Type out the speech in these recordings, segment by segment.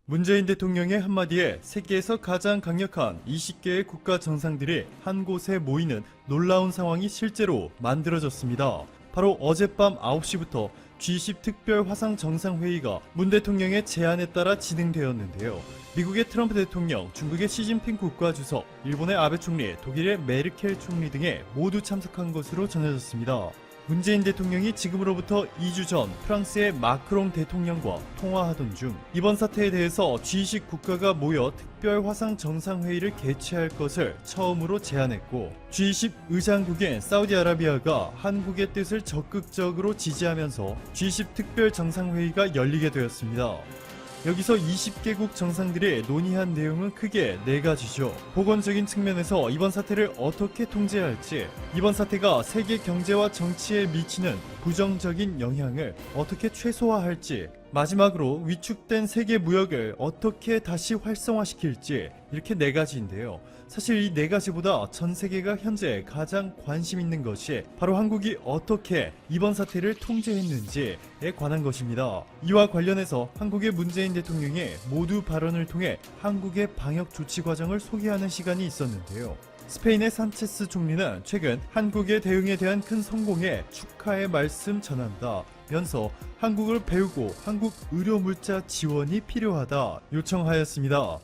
문재인 대통령의 한마디에 세계에서 가장 강력한 20개의 국가 정상들이 한 곳에 모이는 놀라운 상황이 실제로 만들어졌습니다. 바로 어젯밤 9시부터 G20 특별 화상 정상회의가 문 대통령의 제안에 따라 진행되었는데요. 미국의 트럼프 대통령, 중국의 시진핑 국가주석, 일본의 아베 총리, 독일의 메르켈 총리 등에 모두 참석한 것으로 전해졌습니다. 문재인 대통령이 지금으로부터 2주 전 프랑스의 마크롱 대통령과 통화하던 중 이번 사태에 대해서 G20 국가가 모여 특별 화상 정상회의를 개최할 것을 처음으로 제안했고, G20 의장국인 사우디아라비아가 한국의 뜻을 적극적으로 지지하면서 G20 특별 정상회의가 열리게 되었습니다. 여기서 20개국 정상들이 논의한 내용은 크게 4가지죠. 보건적인 측면에서 이번 사태를 어떻게 통제할지, 이번 사태가 세계 경제와 정치에 미치는 부정적인 영향을 어떻게 최소화할지, 마지막으로 위축된 세계 무역을 어떻게 다시 활성화시킬지, 이렇게 4가지인데요. 사실 이 4가지보다 전 세계가 현재 가장 관심 있는 것이 바로 한국이 어떻게 이번 사태를 통제했는지에 관한 것입니다. 이와 관련해서 한국의 문재인 대통령이 모두 발언을 통해 한국의 방역 조치 과정을 소개하는 시간이 있었는데요. 스페인의 산체스 총리는 최근 한국의 대응에 대한 큰 성공에 축하의 말씀 전한다 면서 한국을 배우고 한국 의료 물자 지원이 필요하다 요청하였습니다.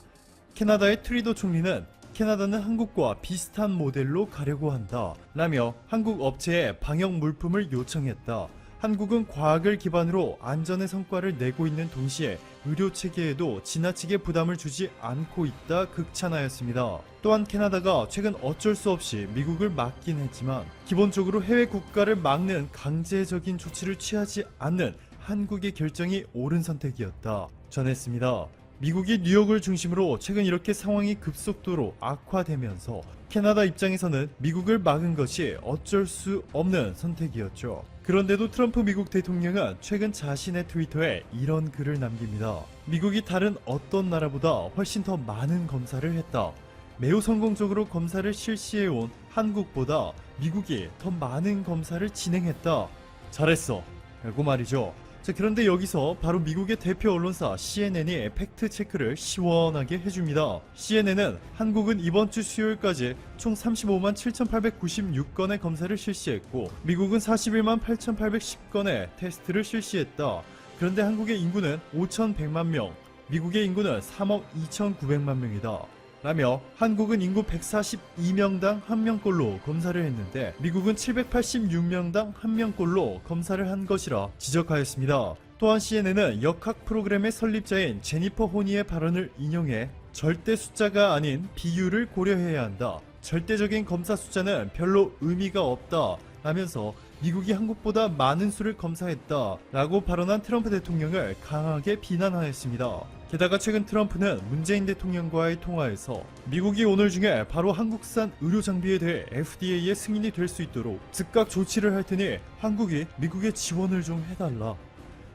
캐나다의 트리도 총리는 캐나다는 한국과 비슷한 모델로 가려고 한다 라며 한국 업체에 방역 물품을 요청했다. 한국은 과학을 기반으로 안전의 성과를 내고 있는 동시에 의료 체계에도 지나치게 부담을 주지 않고 있다 극찬하였습니다. 또한 캐나다가 최근 어쩔 수 없이 미국을 막긴 했지만 기본적으로 해외 국가를 막는 강제적인 조치를 취하지 않는 한국의 결정이 옳은 선택이었다 전했습니다. 미국이 뉴욕을 중심으로 최근 이렇게 상황이 급속도로 악화되면서 캐나다 입장에서는 미국을 막은 것이 어쩔 수 없는 선택이었죠. 그런데도 트럼프 미국 대통령은 최근 자신의 트위터에 이런 글을 남깁니다. 미국이 다른 어떤 나라보다 훨씬 더 많은 검사를 했다. 매우 성공적으로 검사를 실시해온 한국보다 미국이 더 많은 검사를 진행했다. 잘했어 라고 말이죠. 자, 그런데 여기서 바로 미국의 대표 언론사 CNN이 팩트 체크를 시원하게 해줍니다. CNN은 한국은 이번 주 수요일까지 총 35만 7,896건의 검사를 실시했고 미국은 41만 8,810건의 테스트를 실시했다. 그런데 한국의 인구는 5,100만 명, 미국의 인구는 3억 2,900만 명이다. 라며 한국은 인구 142명당 1명꼴로 검사를 했는데 미국은 786명당 1명꼴로 검사를 한 것이라 지적하였습니다. 또한 CNN은 역학 프로그램의 설립자인 제니퍼 호니의 발언을 인용해 절대 숫자가 아닌 비율을 고려해야 한다. 절대적인 검사 숫자는 별로 의미가 없다 라면서 미국이 한국보다 많은 수를 검사했다 라고 발언한 트럼프 대통령을 강하게 비난하였습니다. 게다가 최근 트럼프는 문재인 대통령과의 통화에서 미국이 오늘 중에 바로 한국산 의료 장비에 대해 FDA의 승인이 될 수 있도록 즉각 조치를 할 테니 한국이 미국에 지원을 좀 해달라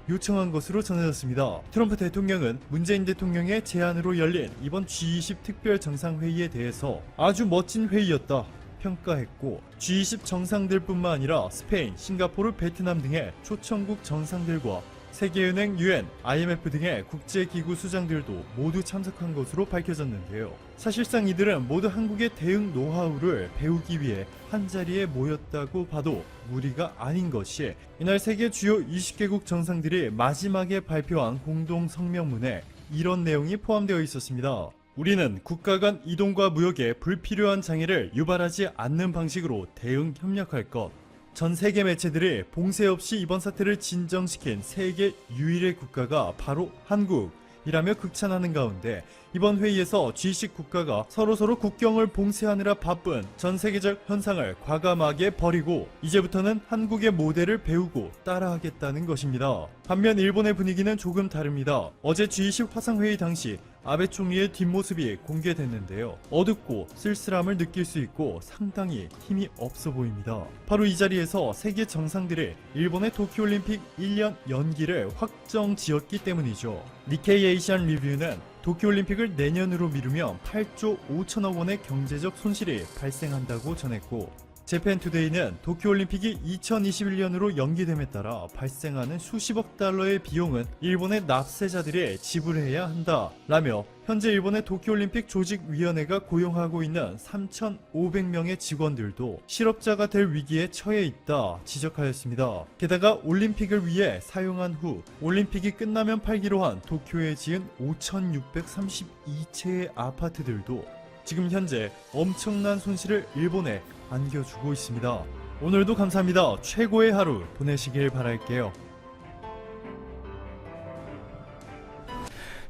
요청한 것으로 전해졌습니다. 트럼프 대통령은 문재인 대통령의 제안으로 열린 이번 G20 특별 정상회의에 대해서 아주 멋진 회의였다 평가했고 G20 정상들뿐만 아니라 스페인, 싱가포르, 베트남 등의 초청국 정상들과 세계은행, UN, IMF 등의 국제기구 수장들도 모두 참석한 것으로 밝혀졌는데요. 사실상 이들은 모두 한국의 대응 노하우를 배우기 위해 한자리에 모였다고 봐도 무리가 아닌 것이 이날 세계 주요 20개국 정상들이 마지막에 발표한 공동 성명문에 이런 내용이 포함되어 있었습니다. 우리는 국가 간 이동과 무역에 불필요한 장애를 유발하지 않는 방식으로 대응 협력할 것. 전 세계 매체들이 봉쇄 없이 이번 사태를 진정시킨 세계 유일의 국가가 바로 한국이라며 극찬하는 가운데 이번 회의에서 G20 국가가 서로서로 국경을 봉쇄하느라 바쁜 전 세계적 현상을 과감하게 버리고 이제부터는 한국의 모델을 배우고 따라하겠다는 것입니다. 반면 일본의 분위기는 조금 다릅니다. 어제 G20 화상회의 당시 아베 총리의 뒷모습이 공개됐는데요. 어둡고 쓸쓸함을 느낄 수 있고 상당히 힘이 없어 보입니다. 바로 이 자리에서 세계 정상들이 일본의 도쿄올림픽 1년 연기를 확정 지었기 때문이죠. 니케이 에이시안 리뷰는 도쿄올림픽을 내년으로 미루면 8조 5천억 원의 경제적 손실이 발생한다고 전했고 재팬투데이는 도쿄올림픽이 2021년으로 연기됨에 따라 발생하는 수십억 달러의 비용은 일본의 납세자들이 지불해야 한다 라며 현재 일본의 도쿄올림픽 조직위원회가 고용하고 있는 3,500명의 직원들도 실업자가 될 위기에 처해 있다 지적하였습니다. 게다가 올림픽을 위해 사용한 후 올림픽이 끝나면 팔기로 한 도쿄에 지은 5,632채의 아파트들도 지금 현재 엄청난 손실을 일본에 안겨주고 있습니다. 오늘도 감사합니다. 최고의 하루 보내시길 바랄게요.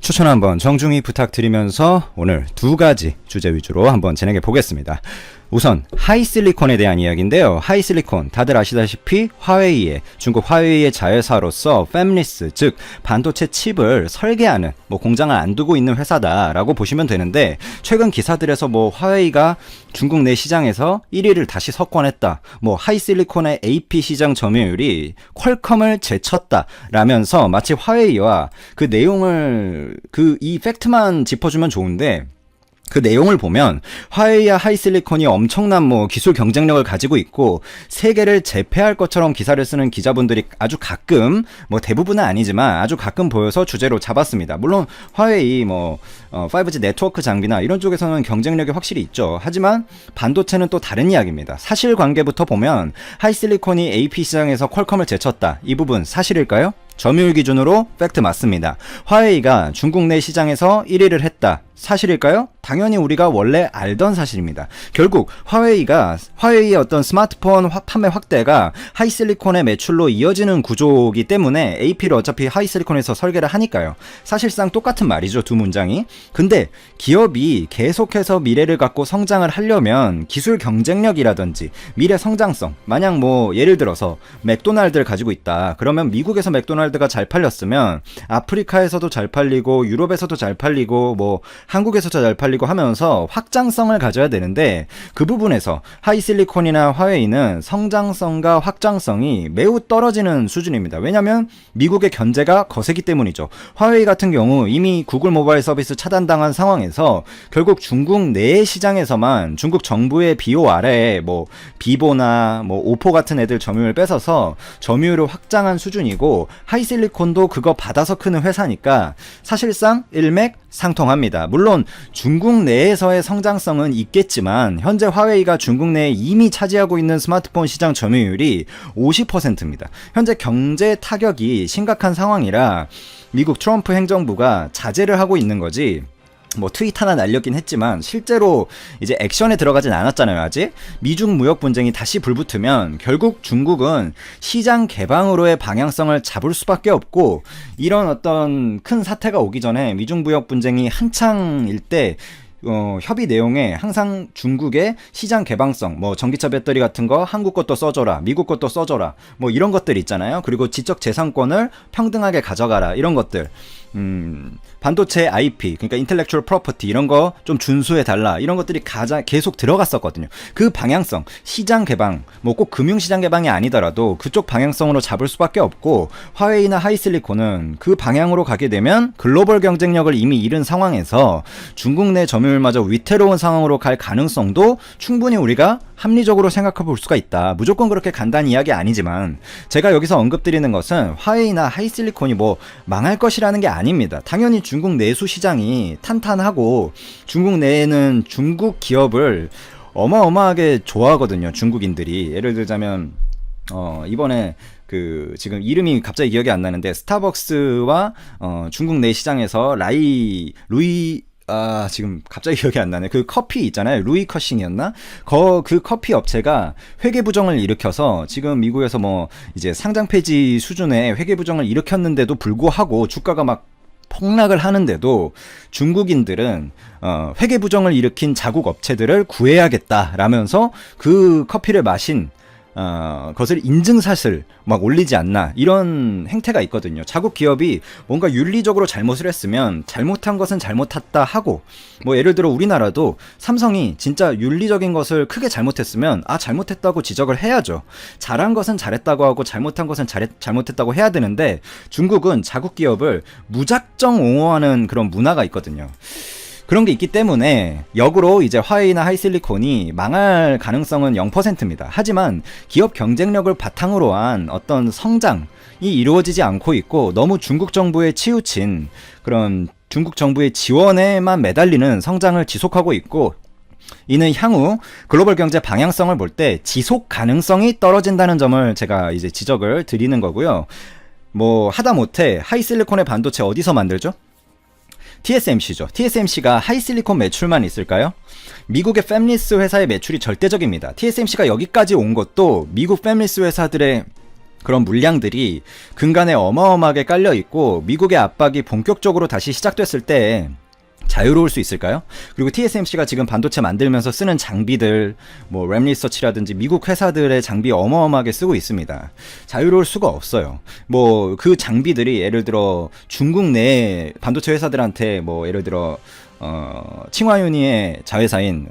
추천 한번 정중히 부탁드리면서 오늘 두 가지 주제 위주로 한번 진행해 보겠습니다. 우선 하이실리콘에 대한 이야기인데요. 하이실리콘 다들 아시다시피 중국 화웨이의 자회사로서 팹리스 즉 반도체 칩을 설계하는 공장을 안 두고 있는 회사다라고 보시면 되는데, 최근 기사들에서 화웨이가 중국 내 시장에서 1위를 다시 석권했다, 하이실리콘의 AP 시장 점유율이 퀄컴을 제쳤다 라면서 마치 화웨이와 그 내용을 이 팩트만 짚어주면 좋은데, 그 내용을 보면 화웨이와 하이실리콘이 엄청난 기술 경쟁력을 가지고 있고 세계를 제패할 것처럼 기사를 쓰는 기자분들이 아주 가끔, 대부분은 아니지만 아주 가끔 보여서 주제로 잡았습니다. 물론 화웨이 5G 네트워크 장비나 이런 쪽에서는 경쟁력이 확실히 있죠. 하지만 반도체는 또 다른 이야기입니다. 사실관계부터 보면 하이실리콘이 AP 시장에서 퀄컴을 제쳤다, 이 부분 사실일까요? 점유율 기준으로 팩트 맞습니다. 화웨이가 중국 내 시장에서 1위를 했다, 사실일까요? 당연히 우리가 원래 알던 사실입니다. 결국 화웨이의 어떤 스마트폰 판매 확대가 하이실리콘의 매출로 이어지는 구조이기 때문에 AP를 어차피 하이실리콘에서 설계를 하니까요. 사실상 똑같은 말이죠, 두 문장이. 근데 기업이 계속해서 미래를 갖고 성장을 하려면 기술 경쟁력이라든지 미래 성장성, 만약 예를 들어서 맥도날드를 가지고 있다, 그러면 미국에서 맥도날드가 잘 팔렸으면 아프리카에서도 잘 팔리고 유럽에서도 잘 팔리고 한국에서도 잘 팔리고 하면서 확장성을 가져야 되는데, 그 부분에서 하이실리콘이나 화웨이는 성장성과 확장성이 매우 떨어지는 수준입니다. 왜냐하면 미국의 견제가 거세기 때문이죠. 화웨이 같은 경우 이미 구글 모바일 서비스 차단당한 상황에서 결국 중국 내 시장에서만 중국 정부의 비호 아래에 비보나 오포 같은 애들 점유율을 뺏어서 점유율을 확장한 수준이고, 하이실리콘도 그거 받아서 크는 회사니까 사실상 일맥상통합니다. 물론 중국 내에서의 성장성은 있겠지만 현재 화웨이가 중국 내에 이미 차지하고 있는 스마트폰 시장 점유율이 50%입니다. 현재 경제 타격이 심각한 상황이라 미국 트럼프 행정부가 자제를 하고 있는 거지, 트윗 하나 날렸긴 했지만 실제로 이제 액션에 들어가진 않았잖아요. 아직 미중 무역 분쟁이 다시 불붙으면 결국 중국은 시장 개방으로의 방향성을 잡을 수밖에 없고, 이런 어떤 큰 사태가 오기 전에 미중 무역 분쟁이 한창일 때 협의 내용에 항상 중국의 시장 개방성, 전기차 배터리 같은 거 한국 것도 써줘라, 미국 것도 써줘라, 이런 것들 있잖아요. 그리고 지적 재산권을 평등하게 가져가라, 이런 것들. 반도체 IP, 그러니까 인텔렉츄얼 프로퍼티 이런 거 좀 준수해달라, 이런 것들이 계속 들어갔었거든요. 그 방향성, 시장 개방, 꼭 금융시장 개방이 아니더라도 그쪽 방향성으로 잡을 수밖에 없고, 화웨이나 하이실리콘은 그 방향으로 가게 되면 글로벌 경쟁력을 이미 잃은 상황에서 중국 내 점유율마저 위태로운 상황으로 갈 가능성도 충분히 우리가 합리적으로 생각해 볼 수가 있다. 무조건 그렇게 간단한 이야기 아니지만 제가 여기서 언급드리는 것은 화웨이나 하이실리콘이 망할 것이라는 게 아닙니다. 당연히 중국 내수 시장이 탄탄하고 중국 내에는 중국 기업을 어마어마하게 좋아하거든요, 중국인들이. 예를 들자면 이번에 지금 이름이 갑자기 기억이 안 나는데, 스타벅스와 중국 내 시장에서 지금 갑자기 기억이 안 나네. 그 커피 있잖아요. 루이 커싱이었나? 그 커피 업체가 회계 부정을 일으켜서 지금 미국에서 이제 상장 폐지 수준의 회계 부정을 일으켰는데도 불구하고 주가가 막 폭락을 하는데도 중국인들은 회계 부정을 일으킨 자국 업체들을 구해야겠다라면서 그 커피를 마신 것을 인증샷을 올리지 않나, 이런 행태가 있거든요. 자국 기업이 뭔가 윤리적으로 잘못을 했으면 잘못한 것은 잘못했다 하고, 예를 들어 우리나라도 삼성이 진짜 윤리적인 것을 크게 잘못했으면 잘못했다고 지적을 해야죠. 잘한 것은 잘했다고 하고 잘못한 것은 잘못했다고 해야 되는데, 중국은 자국 기업을 무작정 옹호하는 그런 문화가 있거든요. 그런 게 있기 때문에 역으로 이제 화웨이나 하이실리콘이 망할 가능성은 0%입니다. 하지만 기업 경쟁력을 바탕으로 한 어떤 성장이 이루어지지 않고 있고 너무 중국 정부에 치우친 그런 중국 정부의 지원에만 매달리는 성장을 지속하고 있고, 이는 향후 글로벌 경제 방향성을 볼 때 지속 가능성이 떨어진다는 점을 제가 이제 지적을 드리는 거고요. 뭐 하다못해 하이실리콘의 반도체 어디서 만들죠? TSMC죠. TSMC가 하이실리콘 매출만 있을까요? 미국의 팹리스 회사의 매출이 절대적입니다. TSMC가 여기까지 온 것도 미국 팹리스 회사들의 그런 물량들이 근간에 어마어마하게 깔려 있고 미국의 압박이 본격적으로 다시 시작됐을 때 자유로울 수 있을까요? 그리고 TSMC가 지금 반도체 만들면서 쓰는 장비들, 뭐 램리서치라든지 미국 회사들의 장비 어마어마하게 쓰고 있습니다. 자유로울 수가 없어요. 뭐 그 장비들이 예를 들어 중국 내 반도체 회사들한테 뭐 예를 들어 칭화윤희의 자회사인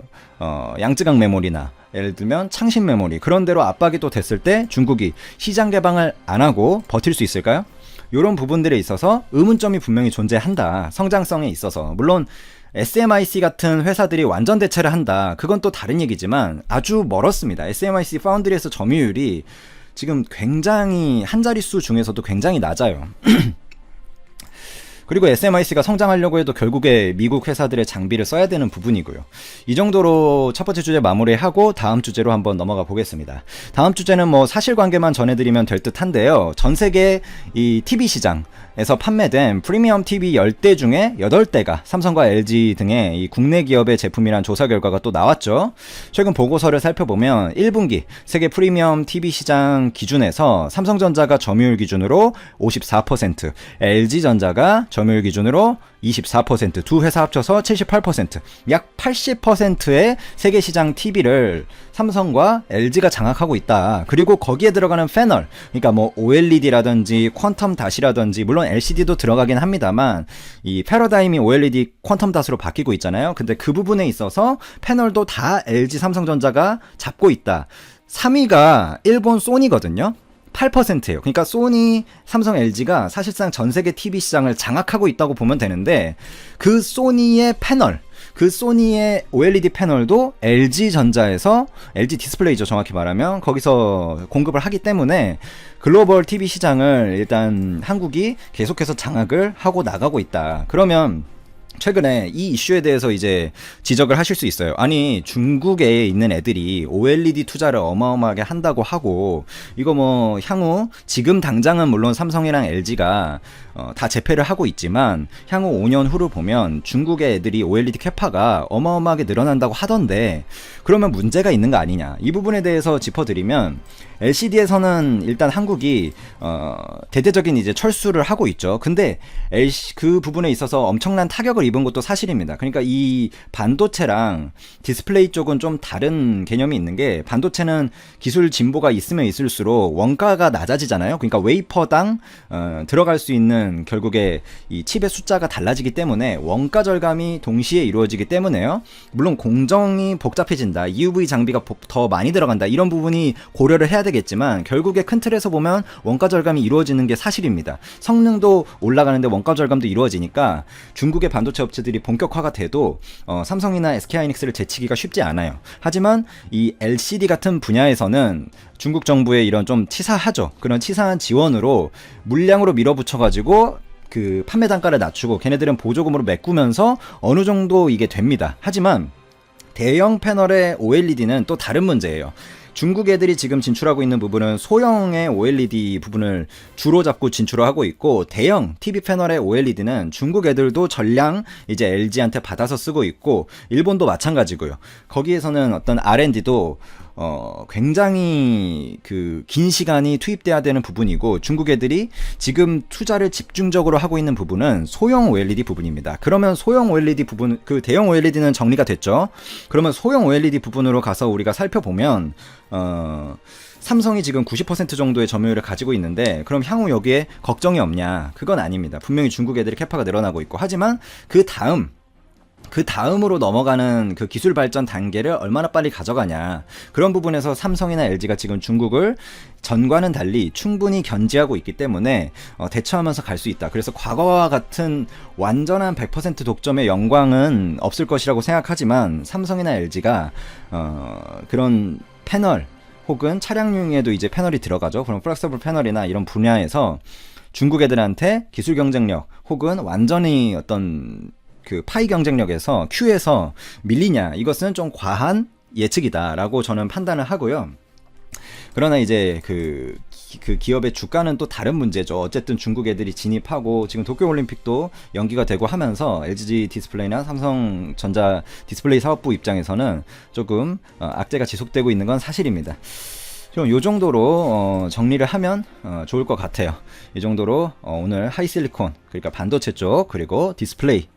양쯔강 메모리나 예를 들면 창신 메모리 그런 데로 압박이 또 됐을 때 중국이 시장 개방을 안 하고 버틸 수 있을까요? 이런 부분들에 있어서 의문점이 분명히 존재한다. 성장성에 있어서. 물론 SMIC 같은 회사들이 완전 대체를 한다. 그건 또 다른 얘기지만 아주 멀었습니다. SMIC 파운드리에서 점유율이 지금 굉장히 한 자릿수 중에서도 굉장히 낮아요. 그리고 SMIC가 성장하려고 해도 결국에 미국 회사들의 장비를 써야 되는 부분이고요. 이 정도로 첫 번째 주제 마무리하고 다음 주제로 한번 넘어가 보겠습니다. 다음 주제는 뭐 사실관계만 전해드리면 될 듯한데요. 전 세계 이 TV 시장에서 판매된 프리미엄 TV 10대 중에 8대가 삼성과 LG 등의 이 국내 기업의 제품이란 조사 결과가 또 나왔죠. 최근 보고서를 살펴보면 1분기 세계 프리미엄 TV 시장 기준에서 삼성전자가 점유율 기준으로 54%, LG전자가 점유율 기준으로 24%, 두 회사 합쳐서 78%, 약 80%의 세계 시장 TV를 삼성과 LG가 장악하고 있다. 그리고 거기에 들어가는 패널, 그러니까 뭐 OLED라든지 퀀텀 닷이라든지 물론 LCD도 들어가긴 합니다만 이 패러다임이 OLED 퀀텀 닷으로 바뀌고 있잖아요. 근데 그 부분에 있어서 패널도 다 LG 삼성전자가 잡고 있다. 3위가 일본 소니거든요. 8%예요. 그러니까 소니, 삼성, LG가 사실상 전 세계 TV 시장을 장악하고 있다고 보면 되는데 그 소니의 패널, 그 소니의 OLED 패널도 LG전자에서 LG 디스플레이죠. 정확히 말하면 거기서 공급을 하기 때문에 글로벌 TV 시장을 일단 한국이 계속해서 장악을 하고 나가고 있다. 그러면 최근에 이 이슈에 대해서 이제 지적을 하실 수 있어요. 아니 중국에 있는 애들이 OLED 투자를 어마어마하게 한다고 하고 이거 뭐 향후 지금 당장은 물론 삼성이랑 LG가 다 재패를 하고 있지만 향후 5년 후를 보면 중국의 애들이 OLED 캐파가 어마어마하게 늘어난다고 하던데 그러면 문제가 있는 거 아니냐. 이 부분에 대해서 짚어드리면 LCD에서는 일단 한국이 대대적인 이제 철수를 하고 있죠. 근데 그 부분에 있어서 엄청난 타격을 입은 것도 사실입니다. 그러니까 이 반도체랑 디스플레이 쪽은 좀 다른 개념이 있는 게 반도체는 기술 진보가 있으면 있을수록 원가가 낮아지잖아요. 그러니까 웨이퍼당 들어갈 수 있는 결국에 이 칩의 숫자가 달라지기 때문에 원가 절감이 동시에 이루어지기 때문에요. 물론 공정이 복잡해진다. EUV 장비가 더 많이 들어간다. 이런 부분이 고려를 해야 되겠지만 결국에 큰 틀에서 보면 원가 절감이 이루어지는 게 사실입니다. 성능도 올라가는데 원가 절감도 이루어지니까 중국의 반도체 업체들이 본격화가 돼도 삼성이나 SK하이닉스를 제치기가 쉽지 않아요. 하지만 이 LCD 같은 분야에서는 중국 정부의 이런 좀 치사하죠. 그런 치사한 지원으로 물량으로 밀어붙여가지고 그 판매 단가를 낮추고 걔네들은 보조금으로 메꾸면서 어느 정도 이게 됩니다. 하지만 대형 패널의 OLED는 또 다른 문제예요. 중국 애들이 지금 진출하고 있는 부분은 소형의 OLED 부분을 주로 잡고 진출을 하고 있고 대형 TV 패널의 OLED는 중국 애들도 전량 이제 LG한테 받아서 쓰고 있고 일본도 마찬가지고요. 거기에서는 어떤 R&D도 굉장히 그 긴 시간이 투입돼야 되는 부분이고 중국 애들이 지금 투자를 집중적으로 하고 있는 부분은 소형 OLED 부분입니다. 그러면 소형 OLED 부분, 그 대형 OLED는 정리가 됐죠. 그러면 소형 OLED 부분으로 가서 우리가 살펴보면 삼성이 지금 90% 정도의 점유율을 가지고 있는데 그럼 향후 여기에 걱정이 없냐? 그건 아닙니다. 분명히 중국 애들이 캐파가 늘어나고 있고 하지만 그 다음 그 다음으로 넘어가는 그 기술 발전 단계를 얼마나 빨리 가져가냐. 그런 부분에서 삼성이나 LG가 지금 중국을 전과는 달리 충분히 견지하고 있기 때문에 대처하면서 갈 수 있다. 그래서 과거와 같은 완전한 100% 독점의 영광은 없을 것이라고 생각하지만 삼성이나 LG가 그런 패널 혹은 차량용에도 이제 패널이 들어가죠. 그럼 플렉서블 패널이나 이런 분야에서 중국 애들한테 기술 경쟁력 혹은 완전히 어떤 그 파이 경쟁력에서 Q에서 밀리냐, 이것은 좀 과한 예측이다라고 저는 판단을 하고요. 그러나 이제 그 기업의 주가는 또 다른 문제죠. 어쨌든 중국 애들이 진입하고 지금 도쿄올림픽도 연기가 되고 하면서 LG 디스플레이나 삼성전자 디스플레이 사업부 입장에서는 조금 악재가 지속되고 있는 건 사실입니다. 좀 요 정도로 정리를 하면 좋을 것 같아요. 이 정도로 오늘 하이실리콘, 그러니까 반도체 쪽, 그리고 디스플레이